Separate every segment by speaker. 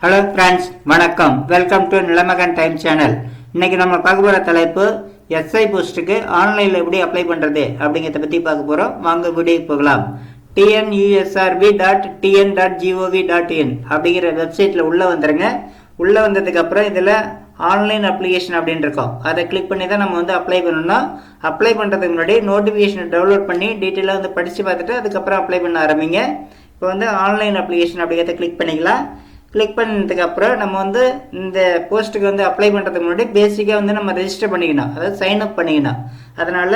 Speaker 1: Hello friends, வணக்கம். Welcome to Nilamagan time channel. இன்னைக்கு நம்ம பார்க்க போகிற தலைப்பு எஸ்ஐ போஸ்ட்டுக்கு ஆன்லைனில் எப்படி அப்ளை பண்ணுறது அப்படிங்கிறத பற்றி பார்க்க போகிறோம். வாங்க வீடியோக்கு போகலாம். tnusrb.tn.gov.in அப்படிங்கிற வெப்சைட்டில் உள்ளே வந்துடுங்க. உள்ளே வந்ததுக்கப்புறம் இதில் ஆன்லைன் அப்ளிகேஷன் அப்படின்னு இருக்கோம். அதை கிளிக் பண்ணி தான் நம்ம அப்ளை பண்ணணும். அப்ளை பண்ணுறதுக்கு முன்னாடி நோட்டிஃபிகேஷனை டவுன்லோட் பண்ணி டீட்டெயிலாக படித்து பார்த்துட்டு அதுக்கப்புறம் அப்ளை பண்ண ஆரம்பிங்க. இப்போ ஆன்லைன் அப்ளிகேஷன் அப்படிங்கிறத கிளிக் பண்ணிக்கலாம். கிளிக் பண்ணதுக்கப்புறம் நம்ம இந்த போஸ்ட்டுக்கு அப்ளை பண்ணுறதுக்கு முன்னாடி பேசிக்காக நம்ம ரெஜிஸ்டர் பண்ணிக்கணும், அதாவது சைன் அப் பண்ணிக்கணும். அதனால்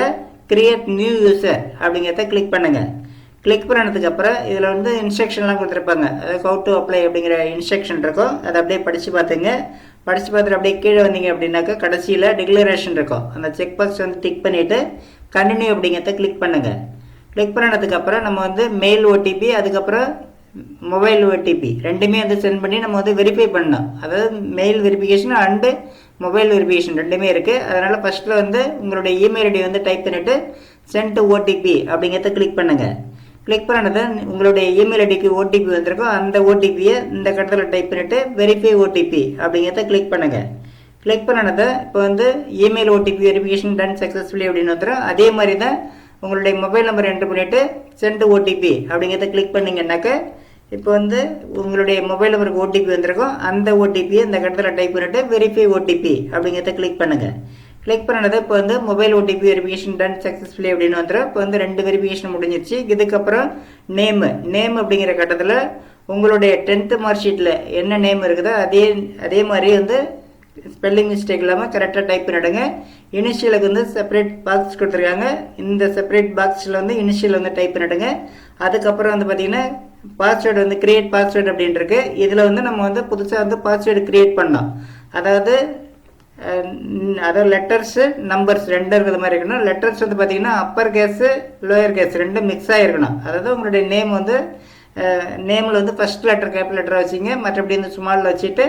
Speaker 1: கிரியேட் நியூ யூசர் அப்படிங்கிறத கிளிக் பண்ணுங்கள். கிளிக் பண்ணதுக்கப்புறம் இதில் இன்ஸ்ட்ரக்ஷன்லாம் கொடுத்துருப்பாங்க. அதாவது ஹவ் டு அப்ளை அப்படிங்கிற இன்ஸ்ட்ரக்ஷன் இருக்கும். அதை அப்படியே படித்து பார்த்துங்க. படித்து பார்த்துட்டு அப்படியே கீழே வந்தீங்க அப்படின்னாக்கா கடைசியில் டிக்ளரேஷன் இருக்கும். அந்த செக் பாக்ஸ் டிக் பண்ணிவிட்டு கண்டினியூ அப்படிங்கிறத கிளிக் பண்ணுங்கள். கிளிக் பண்ணதுக்கப்புறம் நம்ம மெயில் ஓடிபி அதுக்கப்புறம் மொபைல் ஓடிபி ரெண்டுமே சென்ட் பண்ணி நம்ம வெரிஃபை பண்ணணும். அதாவது mail verification and mobile verification ரெண்டுமே இருக்குது. அதனால் ஃபஸ்ட்டில் உங்களுடைய இமெயில் ஐடி டைப் பண்ணிவிட்டு சென்ட் ஓடிபி அப்படிங்கிறத கிளிக் பண்ணுங்கள். கிளிக் பண்ணது உங்களுடைய இமெயில் ஐடிக்கு ஓடிபி வந்திருக்கும். அந்த ஓடிபியை இந்த கட்டத்தில் டைப் பண்ணிவிட்டு வெரிஃபை ஓடிபி அப்படிங்கிறத கிளிக் பண்ணுங்கள். கிளிக் பண்ணதை இப்போ email OTP verification ton successfully அப்படின்னு வந்துடும். அதே மாதிரி தான் உங்களுடைய மொபைல் நம்பர் என்ட்ரு பண்ணிவிட்டு சென்ட் ஓடிபி அப்படிங்கிறத கிளிக் பண்ணிங்கன்னாக்க இப்போ உங்களுடைய மொபைல் நம்பருக்கு ஓடிபி வந்திருக்கும். அந்த ஓடிபியை இந்த கட்டத்தில் டைப் பண்ணிவிட்டு வெரிஃபை ஓடிபி அப்படிங்கிறத கிளிக் பண்ணுங்கள். கிளிக் பண்ணது இப்போ mobile OTP verification ton successfully அப்படின்னு வந்துடும். இப்போ 2 வெரிஃபிகேஷன் முடிஞ்சிருச்சு. இதுக்கப்புறம் நேம் அப்படிங்கிற கட்டத்தில் உங்களுடைய 10th மார்க் ஷீட்டில் என்ன நேம் இருக்குதோ அதே மாதிரி ஸ்பெல்லிங் மிஸ்டேக் இல்லாமல் கரெக்டாக டைப் பண்ணிவிடுங்க. இனிஷியலுக்கு செப்பரேட் பாக்ஸ் கொடுத்துருக்காங்க. இந்த செப்பரேட் பாக்ஸில் இனிஷியல் டைப் பண்ணிவிடுங்க. அதுக்கப்புறம் பார்த்தீங்கன்னா பாஸ்வேர்டு கிரியேட் பாஸ்வேர்டு அப்படின்ட்டு இருக்கு. இதில் நம்ம புதுசாக பாஸ்வேர்டு கிரியேட் பண்ணோம். அதாவது லெட்டர்ஸு நம்பர்ஸ் ரெண்டு இருக்கிற மாதிரி இருக்கணும். லெட்டர்ஸ் பார்த்தீங்கன்னா அப்பர் கேஸு லோயர் கேஸ் ரெண்டும் மிக்ஸ் ஆகிருக்கணும். அதாவது உங்களுடைய நேம் நேமில் ஃபஸ்ட் லெட்டர் கேபிட்டல் லெட்டராக வச்சிங்க, மற்றபடி ஸ்மாலில் வச்சுட்டு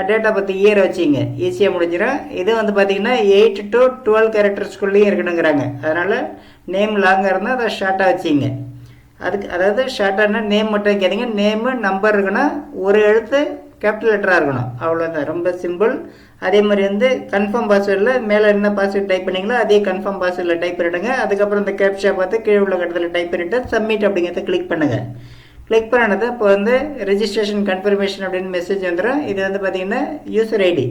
Speaker 1: டேட் ஆஃப் பர்த் இயர் வச்சிங்க, ஈஸியாக முடிஞ்சிடும். இது பார்த்தீங்கன்னா 8 to 12 கேரக்டர்ஸ்குள்ளேயும் இருக்கணுங்கிறாங்க. அதனால் நேம் லாங்காக இருந்தால் அதை ஷார்ட்டாக வச்சிங்க. அதாவது ஷார்ட்டானா நேம் மட்டும் கேட்டீங்க. நேமு நம்பர் இருக்கணும், ஒரு எழுத்து கேபிட்டல் லெட்டராக இருக்கணும். அவ்வளோதான், ரொம்ப சிம்பிள். அதே மாதிரி கன்ஃபார்ம் பாஸ்வேர்டில் மேலே என்ன பாஸ்வேர்டு டைப் பண்ணிங்களோ அதே கன்ஃபார்ம் பாஸ்வேர்டில் டைப் பண்ணிவிடுங்க. அதுக்கப்புறம் இந்த கேப்ஷா பார்த்து கீழே உள்ள கட்டத்தில் டைப் பண்ணிவிட்டு சப்மிட் அப்படிங்கிறத கிளிக் பண்ணுங்கள். கிளிக் பண்ணது இப்போ ரெஜிஸ்ட்ரேஷன் கன்ஃபர்மேஷன் அப்படின்னு மெசேஜ் வந்துடும். இது பார்த்தீங்கன்னா யூசர் ஐடி.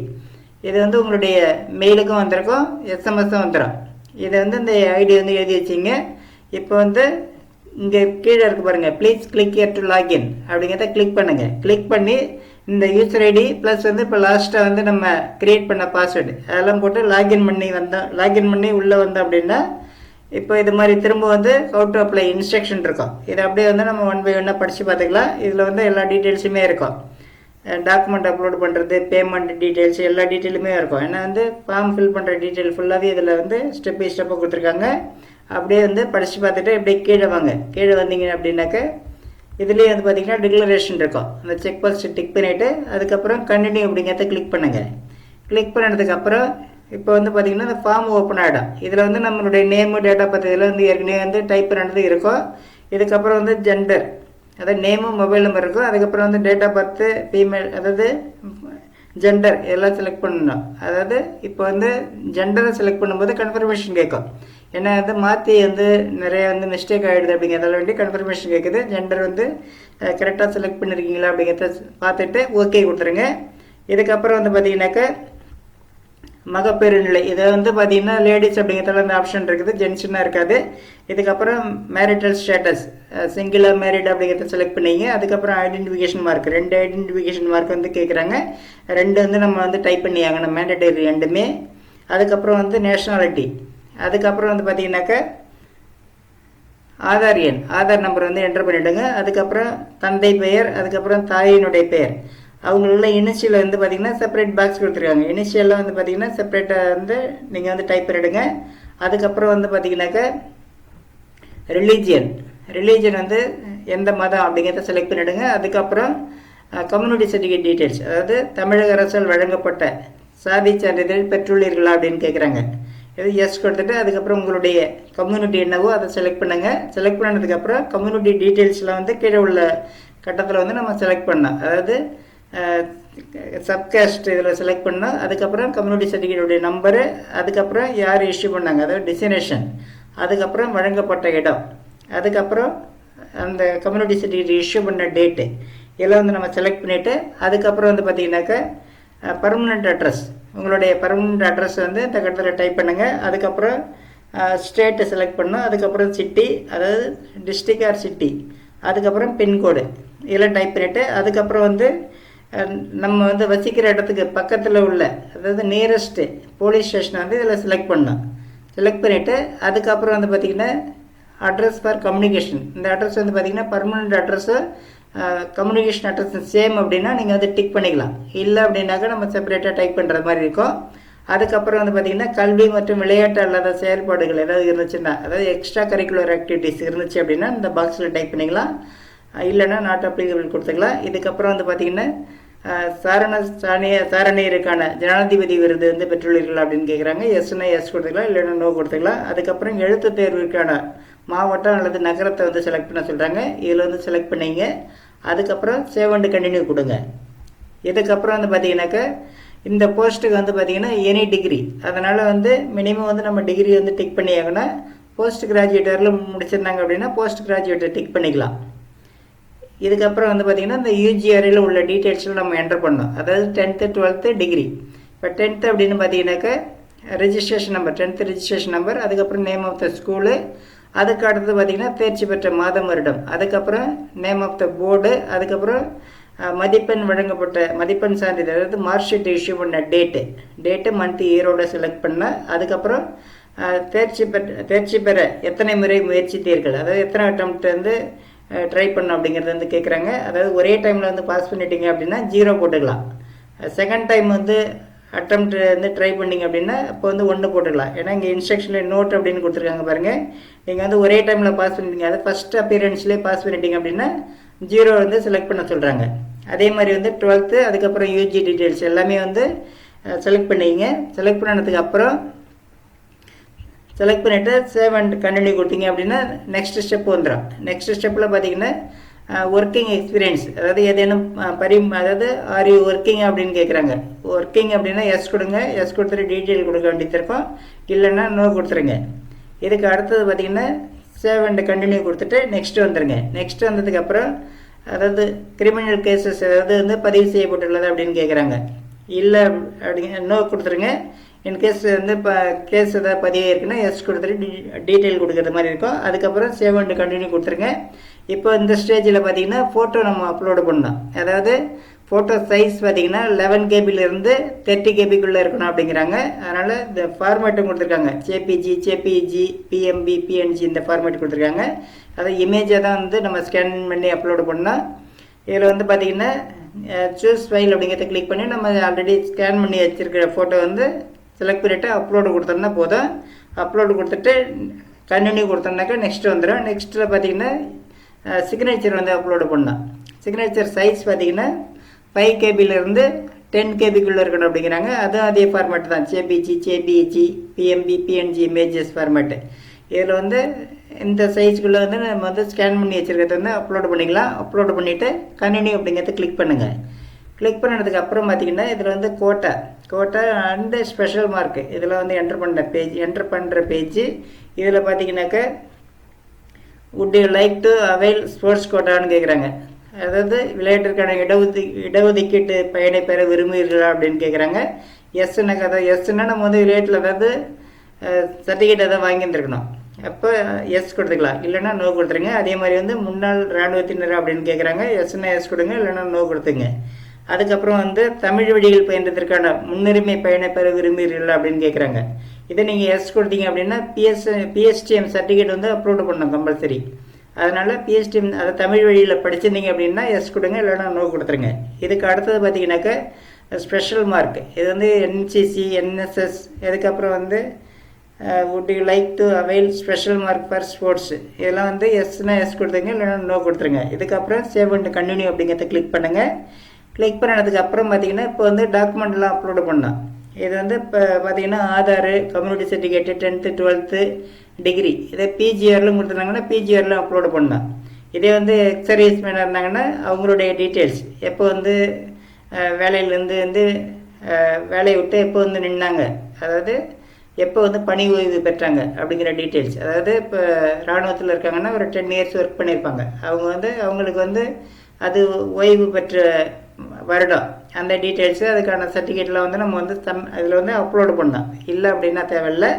Speaker 1: இது உங்களுடைய மெயிலுக்கும் வந்திருக்கும், எஸ்எம்எஸும் வந்துடும். இதை இந்த ஐடி எழுதி வச்சிங்க. இப்போ இங்கே கீழே இருக்குது பாருங்கள், please click here to login அப்படிங்கிறத கிளிக் பண்ணுங்கள். கிளிக் பண்ணி இந்த யூசர் ஐடி ப்ளஸ் இப்போ லாஸ்ட்டாக நம்ம க்ரியேட் பண்ண பாஸ்வேர்டு அதெல்லாம் போட்டு லாகின் பண்ணி உள்ளே வந்தோம் அப்படின்னா இப்போ இது மாதிரி திரும்ப ஹவ் டு அப்ளை இன்ஸ்ட்ரக்ஷன் இருக்கும். இதை அப்படியே நம்ம 1 by 1 படித்து பார்த்துக்கலாம். இதில் எல்லா டீட்டெயில்ஸுமே இருக்கும். டாக்குமெண்ட் அப்லோட் பண்ணுறது, பேமெண்ட் டீட்டெயில்ஸ் எல்லா டீட்டெயிலுமே இருக்கும். ஏன்னா ஃபார்ம் ஃபில் பண்ணுற டீட்டெயில் ஃபுல்லாகவே இதில் ஸ்டெப் பை ஸ்டெப்பாக கொடுத்துருக்காங்க. அப்படியே படித்து பார்த்துட்டு அப்படியே கீழே வாங்க. கீழே வந்தீங்க அப்படின்னாக்க இதுலேயே பார்த்தீங்கன்னா டிக்ளரேஷன் இருக்கும். அந்த செக் பாக்ஸ் டிக் பண்ணிவிட்டு அதுக்கப்புறம் கண்டினியூ அப்படிங்கிறத கிளிக் பண்ணுங்கள். கிளிக் பண்ணதுக்கப்புறம் இப்போ பார்த்தீங்கன்னா இந்த ஃபார்ம் ஓப்பன் ஆகிடும். இதில் நம்மளுடைய நேமு டேட்டா பற்றி இதில் ஏற்கனவே டைப் பண்ணுறது இருக்கும். இதுக்கப்புறம் ஜெண்டர், அதாவது நேமும் மொபைல் நம்பர் இருக்கும். அதுக்கப்புறம் டேட் ஆஃப் பர்த்து ஃபீமேல், அதாவது ஜெண்டர் எல்லாம் செலக்ட் பண்ணணும். அதாவது இப்போ ஜெண்டரை செலக்ட் பண்ணும்போது கன்ஃபர்மேஷன் கேட்கும். ஏன்னா மாற்றி நிறைய மிஸ்டேக் ஆகிடுது அப்படிங்கிறதால வேண்டி கன்ஃபர்மேஷன் கேட்குது. ஜெண்டர் கரெக்டாக செலக்ட் பண்ணியிருக்கீங்களா அப்படிங்கிறத பார்த்துட்டு ஓகே கொடுத்துருங்க. இதுக்கப்புறம் பார்த்தீங்கன்னாக்கா மகப்பேறு நிலை, இதை பார்த்தீங்கன்னா லேடிஸ் அப்படிங்கிறதால அந்த ஆப்ஷன் இருக்குது, ஜென்ஸுன்னா இருக்காது. இதுக்கப்புறம் மேரிட்டல் ஸ்டேட்டஸ், சிங்கிளாக மேரிட் அப்படிங்கிறத செலக்ட் பண்ணிங்க. அதுக்கப்புறம் ஐடென்டிஃபிகேஷன் மார்க், 2 ஐடென்டிஃபிகேஷன் மார்க் கேட்குறாங்க. 2 நம்ம டைப் பண்ணி ஆகணும், மேண்டேட்டரி ரெண்டுமே. அதுக்கப்புறம் நேஷ்னாலிட்டி, அதுக்கப்புறம் பார்த்தீங்கன்னாக்கா ஆதார் எண், ஆதார் நம்பர் என்டர் பண்ணிவிடுங்க. அதுக்கப்புறம் தந்தை பெயர், அதுக்கப்புறம் தாயினுடைய பெயர். அவங்கள இனிஷியல் பார்த்தீங்கன்னா செப்பரேட் பாக்ஸ் கொடுத்துருக்காங்க. இனிஷியலாக பார்த்தீங்கன்னா செப்பரேட்டாக நீங்கள் டைப் பண்ணிவிடுங்க. அதுக்கப்புறம் பார்த்தீங்கன்னாக்கா ரிலீஜியன் எந்த மதம் அப்படிங்கிறத செலக்ட் பண்ணிவிடுங்க. அதுக்கப்புறம் கம்யூனிட்டி சர்டிஃபிகேட் டீட்டெயில்ஸ், அதாவது தமிழக அரசால் வழங்கப்பட்ட சாதி சான்றிதழ் பெற்றுள்ளீர்களா அப்படின்னு கேட்குறாங்க. இது எஸ் கொடுத்துட்டு அதுக்கப்புறம் உங்களுடைய கம்யூனிட்டி என்னவோ அதை செலக்ட் பண்ணுங்கள். செலக்ட் பண்ணதுக்கப்புறம் கம்யூனிட்டி டீட்டெயில்ஸில் கீழே உள்ள கட்டத்தில் நம்ம செலக்ட் பண்ணோம். அதாவது சப்காஸ்ட் இதில் செலக்ட் பண்ணோம். அதுக்கப்புறம் கம்யூனிட்டி சர்டிஃபிகேட்டுடைய நம்பரு, அதுக்கப்புறம் யார் இஷ்யூ பண்ணாங்க, அதாவது டெஸ்டினேஷன், அதுக்கப்புறம் வழங்கப்பட்ட இடம், அதுக்கப்புறம் அந்த கம்யூனிட்டி சர்டிஃபிகேட் இஷ்யூ பண்ண டேட்டு, இதெல்லாம் வந்து நம்ம செலக்ட் பண்ணிவிட்டு அதுக்கப்புறம் வந்து பார்த்திங்கனாக்கா பர்மனெண்ட் அட்ரஸ், உங்களுடைய பர்மனெண்ட் அட்ரஸ் வந்து இந்த கட்டத்தில் டைப் பண்ணுங்கள். அதுக்கப்புறம் ஸ்டேட்டை செலக்ட் பண்ணோம். அதுக்கப்புறம் சிட்டி, அதாவது டிஸ்ட்ரிக்ட் ஆர் சிட்டி, அதுக்கப்புறம் பின்கோடு இதெல்லாம் டைப் பண்ணிவிட்டு அதுக்கப்புறம் வந்து நம்ம வந்து வசிக்கிற இடத்துக்கு பக்கத்தில் உள்ள, அதாவது நியரஸ்ட்டு போலீஸ் ஸ்டேஷனை வந்து இதில் செலக்ட் பண்ணோம். செலக்ட் பண்ணிவிட்டு அதுக்கப்புறம் வந்து பார்த்திங்கன்னா அட்ரஸ் ஃபார் கம்யூனிகேஷன், இந்த அட்ரஸ் வந்து பார்த்திங்கன்னா permanent address communication address same அப்படின்னா நீங்கள் வந்து டிக் பண்ணிக்கலாம். இல்லை அப்படின்னாக்கா நம்ம செப்பரேட்டாக டைப் பண்ணுற மாதிரி இருக்கும். அதுக்கப்புறம் வந்து பார்த்திங்கன்னா கல்வி மற்றும் விளையாட்டு அல்லாத செயல்பாடுகள் ஏதாவது இருந்துச்சுன்னா, அதாவது எக்ஸ்ட்ரா கரிக்குலர் ஆக்டிவிட்டீஸ் இருந்துச்சு அப்படின்னா இந்த பாக்ஸில் டைப் பண்ணிக்கலாம். இல்லைன்னா நாட் அப்ளிகபிள் கொடுத்துக்கலாம். இதுக்கப்புறம் வந்து பார்த்திங்கன்னா சாரணியருக்கான ஜனாதிபதி விருது வந்து பெற்றுள்ளீர்கள் அப்படின்னு கேட்குறாங்க. எஸ்னா எஸ் கொடுத்துக்கலாம், இல்லைன்னா நோ கொடுத்துக்கலாம். அதுக்கப்புறம் எழுத்து தேர்விற்கான மாவட்டம் அல்லது நகரத்தை வந்து செலக்ட் பண்ண சொல்கிறாங்க. இதில் வந்து செலக்ட் பண்ணிங்க. அதுக்கப்புறம் சேவ் அண்ட் கண்டினியூ கொடுங்க. இதுக்கப்புறம் வந்து பார்த்திங்கனாக்கா இந்த போஸ்ட்டுக்கு வந்து பார்த்திங்கன்னா எனி டிகிரி, அதனால் வந்து மினிமம் வந்து நம்ம டிகிரி வந்து டிக் பண்ணியாங்கன்னா போஸ்ட் கிராஜுவேட் வரலும் முடிச்சிருந்தாங்க அப்படின்னா போஸ்ட் கிராஜுவேட்டை டிக் பண்ணிக்கலாம். இதுக்கப்புறம் வந்து பார்த்திங்கன்னா இந்த யூஜிஆரில் உள்ள டீட்டெயில்ஸில் நம்ம என்டர் பண்ணோம். அதாவது 10th 12th டிகிரி. இப்போ 10th அப்படின்னு பார்த்தீங்கன்னாக்கா registration number, 10th registration number, அதுக்கப்புறம் நேம் ஆஃப் த ஸ்கூலு, அதுக்கு அடுத்தது பார்த்திங்கன்னா தேர்ச்சி பெற்ற மாதம் வருடம், அதுக்கப்புறம் நேம் ஆஃப் த போர்டு, அதுக்கப்புறம் மதிப்பெண் வழங்கப்பட்ட மதிப்பெண் சான்றிதழ், அதாவது மார்க் ஷீட் இஷ்யூ பண்ண டேட்டு மந்த் இயரோட செலக்ட் பண்ணால், அதுக்கப்புறம் தேர்ச்சி பெற எத்தனை முறை முயற்சித்தீர்கள், அதாவது எத்தனை அட்டம்ப்ட் வந்து ட்ரை பண்ணோம் அப்படிங்கிறது வந்து கேட்குறாங்க. அதாவது ஒரே டைமில் வந்து பாஸ் பண்ணிட்டீங்க அப்படின்னா 0 போட்டுக்கலாம். செகண்ட் டைம் வந்து அட்டம்ப்ட் வந்து ட்ரை பண்ணிங்க அப்படின்னா இப்போ வந்து 1 போட்டுக்கலாம். ஏன்னா இங்கே இன்ஸ்ட்ரக்ஷனில் நோட் அப்படின்னு கொடுத்துருக்காங்க பாருங்கள். நீங்கள் வந்து ஒரே டைமில் பாஸ் பண்ணிட்டீங்க, அது ஃபஸ்ட் அப்பியரன்ஸ்லேயே பாஸ் பண்ணிட்டீங்க அப்படின்னா 0 வந்து செலக்ட் பண்ண சொல்கிறாங்க. அதே மாதிரி வந்து 12th, அதுக்கப்புறம் யூஜி டீட்டெயில்ஸ் எல்லாமே வந்து செலக்ட் பண்ணிங்க. செலக்ட் பண்ணதுக்கு அப்புறம் செலக்ட் பண்ணிவிட்டு சேவ் அண்ட் கண்டினியூ கொடுத்தீங்க அப்படின்னா நெக்ஸ்ட் ஸ்டெப் வந்துடும். நெக்ஸ்ட் ஸ்டெப்பில் பார்த்தீங்கன்னா ஒர்க்கிங் எக்ஸ்பீரியன்ஸ், அதாவது ஏதேனும் அதாவது ஆர் யூ ஒர்க்கிங் அப்படின்னு கேட்குறாங்க. ஒர்க்கிங் அப்படின்னா எஸ் கொடுங்க. எஸ் கொடுத்துட்டு டீட்டெயில் கொடுக்க வேண்டியது இருக்கும், இல்லைன்னா நோ கொடுத்துருங்க. இதுக்கு அடுத்தது பார்த்தீங்கன்னா சேவ் அண்ட் கண்டினியூ கொடுத்துட்டு நெக்ஸ்ட் வந்துடுங்க. நெக்ஸ்ட் வந்ததுக்கப்புறம் அதாவது கிரிமினல் கேசஸ் ஏதாவது வந்து பதிவு செய்யப்பட்டுள்ளது அப்படின்னு கேட்குறாங்க. இல்லை அப்படிங்க நோ கொடுத்துருங்க. இன்கேஸ் வந்து இப்போ கேஸ் ஏதாவது பதிவு இருக்குன்னா எஸ் கொடுத்துட்டு டீட்டெயில் கொடுக்குற மாதிரி இருக்கும். அதுக்கப்புறம் சேவ் அண்ட் கண்டினியூ கொடுத்துருங்க. இப்போ இந்த ஸ்டேஜில் பார்த்தீங்கன்னா ஃபோட்டோ நம்ம அப்லோடு பண்ணோம். அதாவது ஃபோட்டோ சைஸ் பார்த்தீங்கன்னா 11 கேபிலேருந்து 30 கேபிக்குள்ளே இருக்கணும் அப்படிங்கிறாங்க. அதனால் இந்த ஃபார்மேட்டும் கொடுத்துருக்காங்க. ஜேபிஜி, பிஎம்பி, பிஎன்ஜி இந்த ஃபார்மேட் கொடுத்துருக்காங்க. அதை இமேஜை தான் வந்து நம்ம ஸ்கேன் பண்ணி அப்லோடு பண்ணோம். இதில் வந்து பார்த்திங்கன்னா சூஸ் ஃபைல் அப்படிங்கிறத கிளிக் பண்ணி நம்ம ஆல்ரெடி ஸ்கேன் பண்ணி வச்சுருக்கிற ஃபோட்டோ வந்து செலக்ட் பண்ணிவிட்டு அப்லோடு கொடுத்தோம்னா போதும். அப்லோடு கொடுத்துட்டு கண்டினியூ கொடுத்தோம்னாக்கா நெக்ஸ்ட் வந்துடும். நெக்ஸ்ட்டில் பார்த்திங்கன்னா சிக்னேச்சர் வந்து அப்லோடு பண்ணலாம். சிக்னேச்சர் சைஸ் பார்த்திங்கன்னா 5 கேபிலேருந்து 10 கேபிக்குள்ளே இருக்கணும் அப்படிங்கிறாங்க. அதுவும் அதே ஃபார்மேட் தான், JPG, BMP, PNG images format. இதில் வந்து இந்த சைஸ்க்குள்ளே வந்து நம்ம வந்து ஸ்கேன் பண்ணி வச்சுருக்கிறத வந்து அப்லோடு பண்ணிக்கலாம். அப்லோடு பண்ணிவிட்டு கண்டினியூ அப்படிங்கிறத கிளிக் பண்ணுங்கள். கிளிக் பண்ணதுக்கு அப்புறம் பார்த்திங்கன்னா இதில் வந்து கோட்டா அண்டு ஸ்பெஷல் மார்க்கு இதில் வந்து என்டர் பண்ணுற பேஜ். இதில் பார்த்திங்கனாக்கா would you like to avail sports கோட்டான்னு கேட்குறாங்க. அதாவது விளையாட்டிற்கான இடஒதுக்கீட்டு பயனை பெற விரும்புகிறீர்களா அப்படின்னு கேட்குறாங்க. எஸ்னாக்கா அதாவது எஸ்ன்னா நம்ம வந்து விளையாட்டில் அதாவது சர்டிஃபிகேட் எதாவது வாங்கியிருந்துருக்கணும், அப்போ எஸ் கொடுத்துக்கலாம், இல்லைன்னா நோ கொடுத்துருங்க. அதே மாதிரி வந்து முன்னாள் இராணுவத்தினர் அப்படின்னு கேட்குறாங்க. எஸ்னா எஸ் கொடுங்க, இல்லைன்னா நோ கொடுத்துங்க. அதுக்கப்புறம் வந்து தமிழ் வழியில் பயின்றதற்கான முன்னுரிமை பயனை பெற விரும்புகிறீர்களா அப்படின்னு கேட்குறாங்க. இதை நீங்கள் எஸ் கொடுத்தீங்க அப்படின்னா பிஎஸ்டிஎம் சர்டிஃபிகேட் வந்து அப்லோடு பண்ணணும் கம்பல்சரி. அதனால் பிஎஸ்டிஎம் அதை தமிழ் வழியில் படிச்சிருந்தீங்க அப்படின்னா எஸ் கொடுங்க, இல்லைன்னா நோ கொடுத்துருங்க. இதுக்கு அடுத்தது பார்த்தீங்கன்னாக்கா ஸ்பெஷல் மார்க், இது வந்து என்சிசி, என்எஸ்எஸ், இதுக்கப்புறம் வந்து would you like to avail special mark for sports, இதெல்லாம் வந்து எஸ்னா எஸ் கொடுத்துருங்க, இல்லைன்னா நோ கொடுத்துருங்க. இதுக்கப்புறம் சேவ் அண்ட் கண்டினியூ அப்படிங்கிறத கிளிக் பண்ணுங்கள். கிளிக் பண்ணதுக்கு அப்புறம் பார்த்திங்கன்னா இப்போ வந்து டாக்குமெண்ட்லாம் அப்லோடு பண்ணலாம். இது வந்து இப்போ பார்த்திங்கன்னா Aadhaar, community certificate, 10th 12th degree, இதே பிஜிஆர்லும் கொடுத்துருந்தாங்கன்னா பிஜிஆர்லாம் அப்லோடு பண்ணலாம். இதே வந்து எக்ஸர்வீஸ் மேனாக இருந்தாங்கன்னா அவங்களுடைய டீட்டெயில்ஸ், எப்போ வந்து வேலையிலேருந்து வேலையை விட்டு எப்போ வந்து நின்னாங்க, அதாவது எப்போ வந்து பணி ஓய்வு பெற்றாங்க அப்படிங்கிற டீட்டெயில்ஸ். அதாவது இப்போ இராணுவத்தில் இருக்காங்கன்னா ஒரு 10 இயர்ஸ் ஒர்க் பண்ணியிருப்பாங்க. அவங்களுக்கு வந்து அது ஓய்வு பெற்ற வருடம், அந்த டீட்டெயில்ஸு அதுக்கான சர்டிஃபிகேட்லாம் வந்து நம்ம வந்து அதில் வந்து அப்லோடு பண்ணலாம். இல்லை அப்படின்னா தேவையில்லை.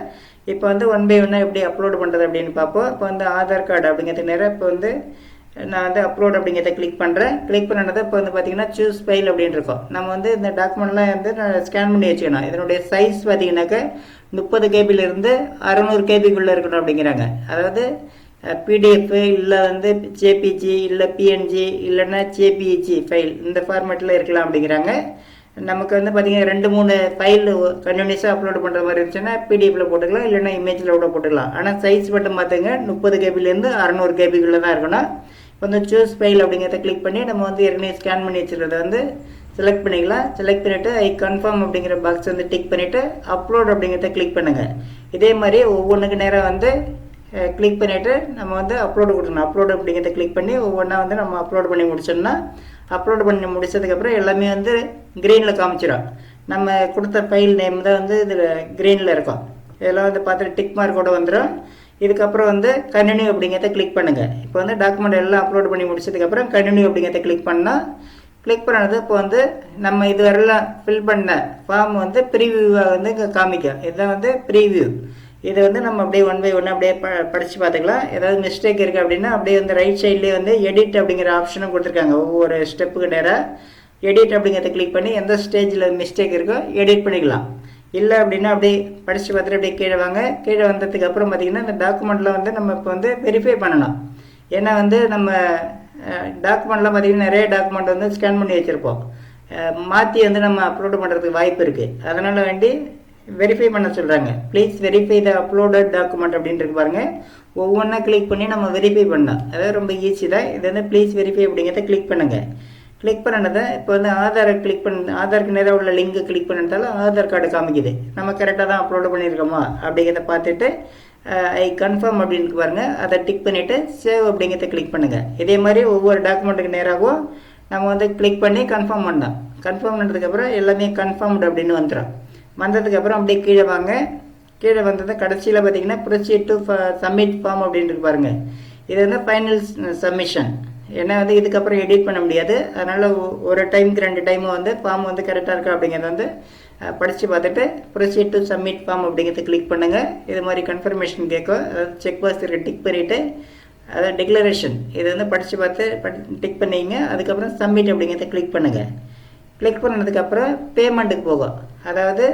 Speaker 1: இப்போ வந்து 1 by 1 எப்படி அப்லோடு பண்ணுறது அப்படின்னு பார்ப்போம். இப்போ வந்து ஆதார் கார்டு அப்படிங்கிறது நேரம் இப்போ வந்து நான் வந்து அப்லோட் அப்படிங்கிறத கிளிக் பண்ணுறேன். கிளிக் பண்ணது இப்போ வந்து பார்த்தீங்கன்னா சூஸ் ஃபைல் அப்படின்னு இருக்கும். நம்ம வந்து இந்த டாக்குமெண்ட்லாம் வந்து நான் ஸ்கேன் பண்ணி வச்சுக்கணும். இதனுடைய சைஸ் பார்த்தீங்கன்னாக்க 30 கேபிலிருந்து 600 கேபிக்குள்ளே இருக்கணும் அப்படிங்கிறாங்க. அதாவது பிடிஎஃப் இல்லை வந்து ஜேபிஜி இல்லை பிஎன்ஜி இல்லைன்னா ஜேபிஇஜி ஃபைல் இந்த ஃபார்மேட்டில் இருக்கலாம் அப்படிங்கிறாங்க. நமக்கு வந்து பார்த்திங்கன்னா 2-3 ஃபைல் கண்டினியூஸாக அப்லோட் பண்ணுற மாதிரி இருந்துச்சுன்னா பிடிஎஃப்பில் போட்டுக்கலாம், இல்லைன்னா இமேஜில் கூட போட்டுக்கலாம். ஆனால் சைஸ் மட்டும் பார்த்துங்க 30 கேபிலேருந்து 600 கேபிக்குள்ளே தான் இருக்கணும். இப்போ வந்து சூஸ் ஃபைல் அப்படிங்கிறத கிளிக் பண்ணி நம்ம வந்து ஏற்கனவே ஸ்கேன் பண்ணி வச்சுருக்கிறத வந்து செலக்ட் பண்ணிக்கலாம். செலக்ட் பண்ணிவிட்டு ஐ கன்ஃபார்ம் அப்படிங்கிற பாக்ஸ் வந்து டிக் பண்ணிவிட்டு அப்லோட் அப்படிங்கிறத கிளிக் பண்ணுங்கள். இதே மாதிரி ஒவ்வொன்றுக்கு நேராக வந்து கிளிக் பண்ணிவிட்டு நம்ம வந்து அப்லோடு கொடுக்கணும். அப்லோடு அப்படிங்கிறத கிளிக் பண்ணி ஒவ்வொன்றா வந்து நம்ம அப்லோட் பண்ணி முடிச்சோம்னா, அப்லோடு பண்ணி முடிச்சதுக்கப்புறம் எல்லாமே வந்து க்ரீனில் காமிச்சிடும். நம்ம கொடுத்த ஃபைல் நேம் தான் வந்து இதில் க்ரீனில் இருக்கும். இதெல்லாம் வந்து பார்த்துட்டு டிக் மார்க்கோட வந்துடும். இதுக்கப்புறம் வந்து கண்டினியூ அப்படிங்கிறத கிளிக் பண்ணுங்கள். இப்போ வந்து டாக்குமெண்ட் எல்லாம் அப்லோட் பண்ணி முடிச்சதுக்கப்புறம் கண்டினியூ அப்படிங்கிறத கிளிக் பண்ணால், கிளிக் பண்ணது இப்போ வந்து நம்ம இதுவரைலாம் ஃபில் பண்ண ஃபார்ம் வந்து ப்ரீவியூவாக வந்து இங்கே காமிக்கும். இதுதான் வந்து ப்ரீவியூ. இதை வந்து நம்ம அப்படியே 1 by 1 அப்படியே படித்து பார்த்துக்கலாம். ஏதாவது மிஸ்டேக் இருக்குது அப்படின்னா அப்படியே வந்து ரைட் சைட்லேயே வந்து எடிட் அப்படிங்கிற ஆப்ஷனும் கொடுத்துருக்காங்க. ஒவ்வொரு ஸ்டெப்புக்கு நேராக எடிட் அப்படிங்கிறத கிளிக் பண்ணி எந்த ஸ்டேஜில் மிஸ்டேக் இருக்கோ எடிட் பண்ணிக்கலாம். இல்லை அப்படின்னா அப்படியே படித்து பார்த்துட்டு அப்படியே கீழே வாங்க. கீழே வந்ததுக்கு அப்புறம் பார்த்திங்கன்னா இந்த டாக்குமெண்ட்டில் வந்து நம்ம இப்போ வந்து வெரிஃபை பண்ணணும். ஏன்னா வந்து நம்ம டாக்குமெண்ட்லாம் பார்த்திங்கன்னா நிறைய டாக்குமெண்ட் வந்து ஸ்கேன் பண்ணி வச்சுருப்போம். மாற்றி வந்து நம்ம அப்லோடு பண்ணுறதுக்கு வாய்ப்பு இருக்குது. அதனால் வேண்டி வெரிஃபை பண்ண சொல்கிறாங்க. Please verify the uploaded document அப்படின்ட்டு பாருங்கள். ஒவ்வொன்றா கிளிக் பண்ணி நம்ம வெரிஃபை பண்ணலாம். அதாவது ரொம்ப ஈஸி தான். இது வந்து ப்ளீஸ் வெரிஃபை அப்படிங்கிறத கிளிக் பண்ணுங்கள். கிளிக் பண்ணதை இப்போ வந்து ஆதாரை கிளிக் ஆதாருக்கு நேராக உள்ள லிங்க்கு கிளிக் பண்ணதால ஆதார் கார்டு காமிக்குது. நம்ம கரெக்டாக தான் அப்லோடு பண்ணியிருக்கோமா அப்படிங்கிறத பார்த்துட்டு ஐ கன்ஃபார்ம் அப்படின்னு பாருங்கள். அதை டிக் பண்ணிவிட்டு சேவ் அப்படிங்கிறத கிளிக் பண்ணுங்கள். இதே மாதிரி ஒவ்வொரு டாக்குமெண்ட்டுக்கு நேராகவும் நம்ம வந்து கிளிக் பண்ணி கன்ஃபார்ம் பண்ணலாம். கன்ஃபார்ம் பண்ணதுக்கப்புறம் எல்லாமே கன்ஃபார்ம்டு அப்படின்னு வந்துடும். வந்ததுக்கப்புறம் அப்படியே கீழே வாங்க. கீழே வந்தது கடைசியில் பார்த்தீங்கன்னா ப்ரொசீட் டு சப்மிட் ஃபார்ம் அப்படின்ட்டு பாருங்கள். இது வந்து ஃபைனல் சப்மிஷன். ஏன்னா வந்து இதுக்கப்புறம் எடிட் பண்ண முடியாது. அதனால் ஒரு டைமுக்கு 2 டைமும் வந்து ஃபார்ம் வந்து கரெக்டாக இருக்கா அப்படிங்கிறத வந்து படித்து பார்த்துட்டு ப்ரொசீட் டு சப்மிட் ஃபார்ம் அப்படிங்கிறத கிளிக் பண்ணுங்கள். இது மாதிரி கன்ஃபர்மேஷன் கேட்கும். அதாவது செக் பாக்ஸ் இருக்க டிக் பண்ணிவிட்டு அதாவது டிக்ளரேஷன் இதை வந்து படித்து பார்த்து டிக் பண்ணிங்க. அதுக்கப்புறம் சப்மிட் அப்படிங்கிறத கிளிக் பண்ணுங்கள். கிளிக் பண்ணதுக்கப்புறம் பேமெண்ட்டுக்கு போகும். அதாவது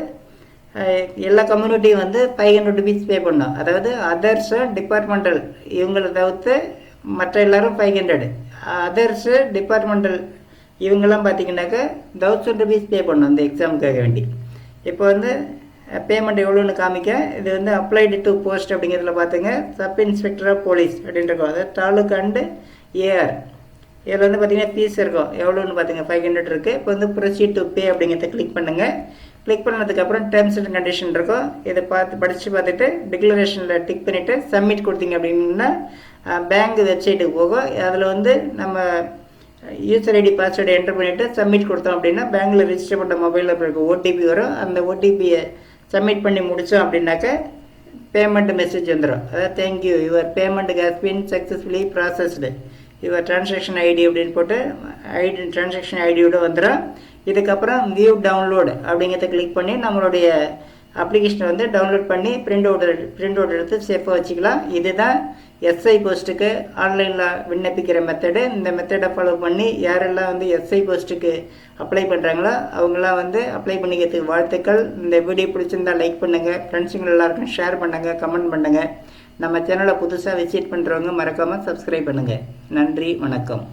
Speaker 1: எல்லா கம்யூனிட்டியும் வந்து 500 rupees பே பண்ணோம். அதாவது அதர்ஸு டிபார்ட்மெண்டல் இவங்களை தவிர்த்து மற்ற எல்லோரும் 500. அதர்ஸு டிபார்ட்மெண்டல் இவங்கெல்லாம் பார்த்தீங்கன்னாக்கா 1000 rupees பே பண்ணோம் இந்த எக்ஸாமுக்காக வேண்டி. இப்போ வந்து பேமெண்ட் எவ்வளோன்னு காமிக்க. இது வந்து அப்ளைடு டு போஸ்ட் அப்படிங்கிறதுல பார்த்துங்க சப் இன்ஸ்பெக்டர் ஆஃப் போலீஸ் அப்படின்ட்டு இருக்கும். அதாவது தாலுக் அண்டு ஏஆர். இதில் வந்து பார்த்திங்கன்னா ஃபீஸ் இருக்கும். எவ்வளோன்னு பார்த்துங்க 500 இருக்குது. இப்போ வந்து ப்ரொசீட் டு பே அப்படிங்கிறத கிளிக் பண்ணுங்கள். கிளிக் பண்ணதுக்கப்புறம் டேர்ம்ஸ் அண்ட் கண்டிஷன் இருக்கும். இதை படித்து பார்த்துட்டு டிக்ளரேஷனில் டிக் பண்ணிவிட்டு சப்மிட் கொடுத்தீங்க அப்படின்னா பேங்க் வெப்சைட்டுக்கு போகும். அதில் வந்து நம்ம யூசர் ஐடி பாஸ்வேர்டு என்டர் பண்ணிவிட்டு சப்மிட் கொடுத்தோம் அப்படின்னா பேங்க்கில் ரிஜிஸ்டர் பண்ண மொபைல் நம்பருக்கு ஓடிபி வரும். அந்த ஓடிபியை சப்மிட் பண்ணி முடித்தோம் அப்படின்னாக்க பேமெண்ட் மெசேஜ் வந்துடும். அதாவது thank you your payment has been successfully processed your transaction ID அப்படின்னு போட்டு டிரான்சாக்ஷன் ஐடியோடு வந்துடும். இதுக்கப்புறம் வியூ டவுன்லோடு அப்படிங்கிறத கிளிக் பண்ணி நம்மளுடைய அப்ளிகேஷனை வந்து டவுன்லோட் பண்ணி பிரிண்ட் அவுட் எடுத்து சேஃபாக வச்சுக்கலாம். இதுதான் எஸ்ஐ போஸ்ட்டுக்கு ஆன்லைனில் விண்ணப்பிக்கிற மெத்தடு. இந்த மெத்தடை ஃபாலோ பண்ணி யாரெல்லாம் வந்து எஸ்ஐ போஸ்ட்டுக்கு அப்ளை பண்ணுறாங்களோ அவங்களாம் வந்து அப்ளை பண்ணிக்கிறதுக்கு வாழ்த்துக்கள். இந்த வீடியோ பிடிச்சிருந்தால் லைக் பண்ணுங்கள், ஃப்ரெண்ட்ஸுங்க எல்லாருக்கும் ஷேர் பண்ணுங்கள், கமெண்ட் பண்ணுங்கள். நம்ம சேனலை புதுசாக விசிட் பண்ணுறவங்க மறக்காமல் சப்ஸ்கிரைப் பண்ணுங்கள். நன்றி, வணக்கம்.